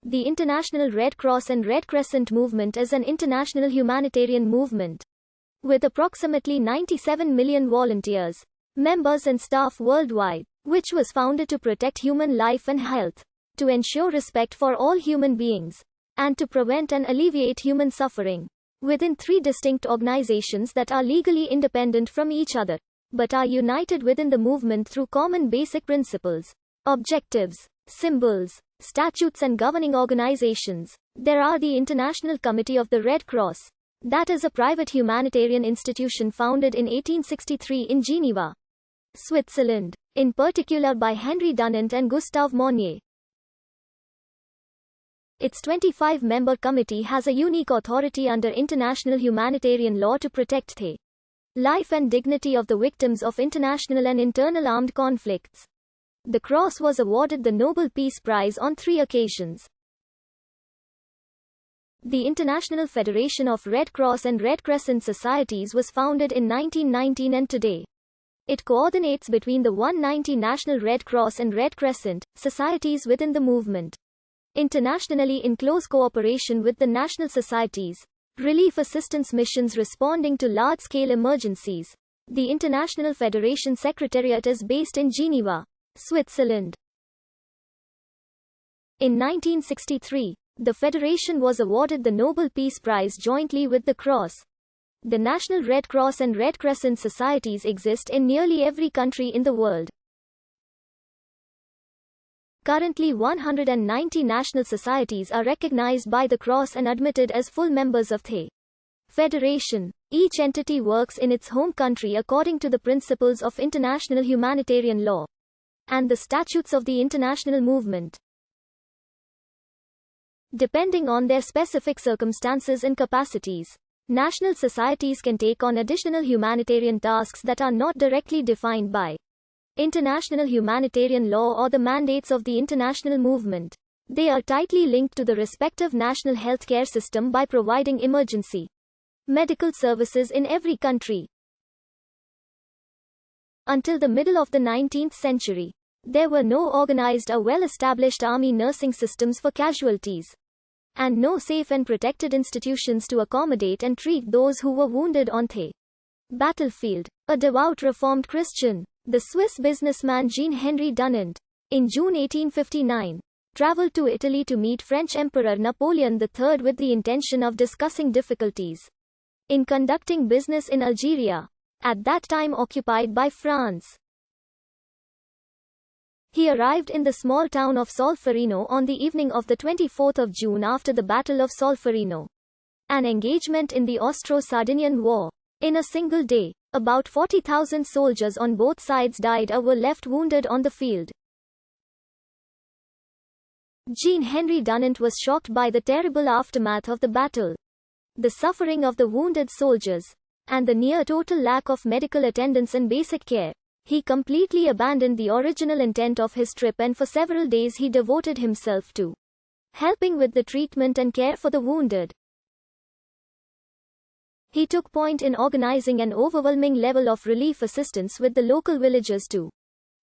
The International Red Cross and Red Crescent movement is an international humanitarian movement with approximately 97 million volunteers, members and staff worldwide, which was founded to protect human life and health, to ensure respect for all human beings, and to prevent and alleviate human suffering, within three distinct organizations that are legally independent from each other, but are united within the movement through common basic principles, objectives, symbols, statutes and governing organizations. There are the International Committee of the Red Cross, that is a private humanitarian institution founded in 1863 in Geneva, Switzerland, in particular by Henry Dunnant and Gustav Monet. Its 25-member committee has a unique authority under international humanitarian law to protect the life and dignity of the victims of international and internal armed conflicts. The Cross was awarded the Nobel Peace Prize on 3 occasions. The International Federation of Red Cross and Red Crescent Societies was founded in 1919 and today it coordinates between the 190 national Red Cross and Red Crescent societies within the movement, internationally in close cooperation with the national societies, relief assistance missions responding to large-scale emergencies. The International Federation Secretariat is based in Geneva, Switzerland. In 1963, the Federation was awarded the Nobel Peace Prize jointly with the Cross. The National Red Cross and Red Crescent societies exist in nearly every country in the world. Currently 190 national societies are recognized by the Cross and admitted as full members of the Federation. Each entity works in its home country according to the principles of international humanitarian law and the statutes of the international movement. Depending on their specific circumstances and capacities, national societies can take on additional humanitarian tasks that are not directly defined by international humanitarian law or the mandates of the international movement. They are tightly linked to the respective national healthcare system by providing emergency medical services in every country. Until the middle of the 19th century, there were no organized or well-established army nursing systems for casualties, and no safe and protected institutions to accommodate and treat those who were wounded on the battlefield. A devout Reformed Christian, the Swiss businessman Jean-Henri Dunant, in June 1859, traveled to Italy to meet French Emperor Napoleon III with the intention of discussing difficulties in conducting business in Algeria, at that time occupied by France. He arrived in the small town of Solferino on the evening of the 24th of June after the Battle of Solferino, an engagement in the Austro-Sardinian War. In a single day, about 40,000 soldiers on both sides died or were left wounded on the field. Jean-Henri Dunant was shocked by the terrible aftermath of the battle, the suffering of the wounded soldiers, and the near-total lack of medical attendance and basic care. He completely abandoned the original intent of his trip, and for several days he devoted himself to helping with the treatment and care for the wounded. He took point in organizing an overwhelming level of relief assistance with the local villagers to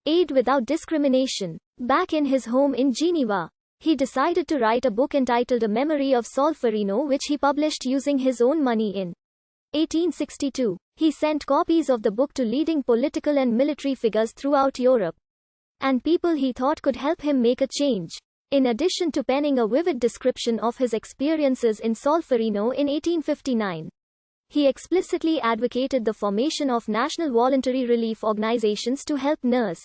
aid without discrimination. Back in his home in Geneva, he decided to write a book entitled A Memory of Solferino, which he published using his own money in 1862. He sent copies of the book to leading political and military figures throughout Europe, and people he thought could help him make a change. In addition to penning a vivid description of his experiences in Solferino in 1859, he explicitly advocated the formation of national voluntary relief organizations to help nurse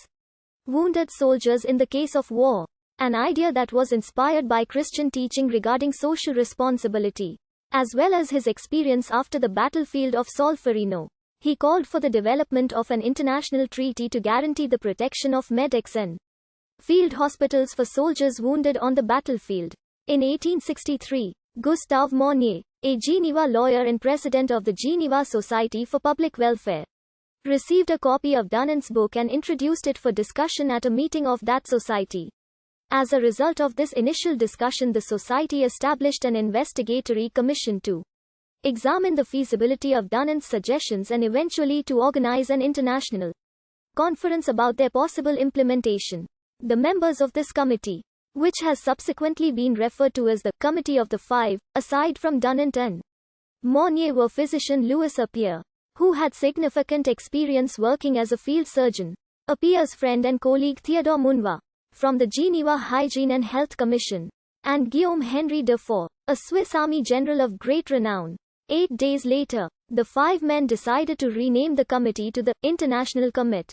wounded soldiers in the case of war, an idea that was inspired by Christian teaching regarding social responsibility, as well as his experience after the battlefield of Solferino. He called for the development of an international treaty to guarantee the protection of medics and field hospitals for soldiers wounded on the battlefield. In 1863, Gustav Monet, a Geneva lawyer and president of the Geneva Society for Public Welfare, received a copy of Dunant's book and introduced it for discussion at a meeting of that society. As a result of this initial discussion, the society established an investigatory commission to examine the feasibility of Dunant's suggestions and eventually to organize an international conference about their possible implementation. The members of this committee which has subsequently been referred to as the Committee of the Five. Aside from Dunnant and Monet were physician Louis Appiah, who had significant experience working as a field surgeon, Appiah's friend and colleague Theodore Monva, from the Geneva Hygiene and Health Commission, and Guillaume-Henri Dufour, a Swiss army general of great renown. 8 days later, the five men decided to rename the committee to the International Commit.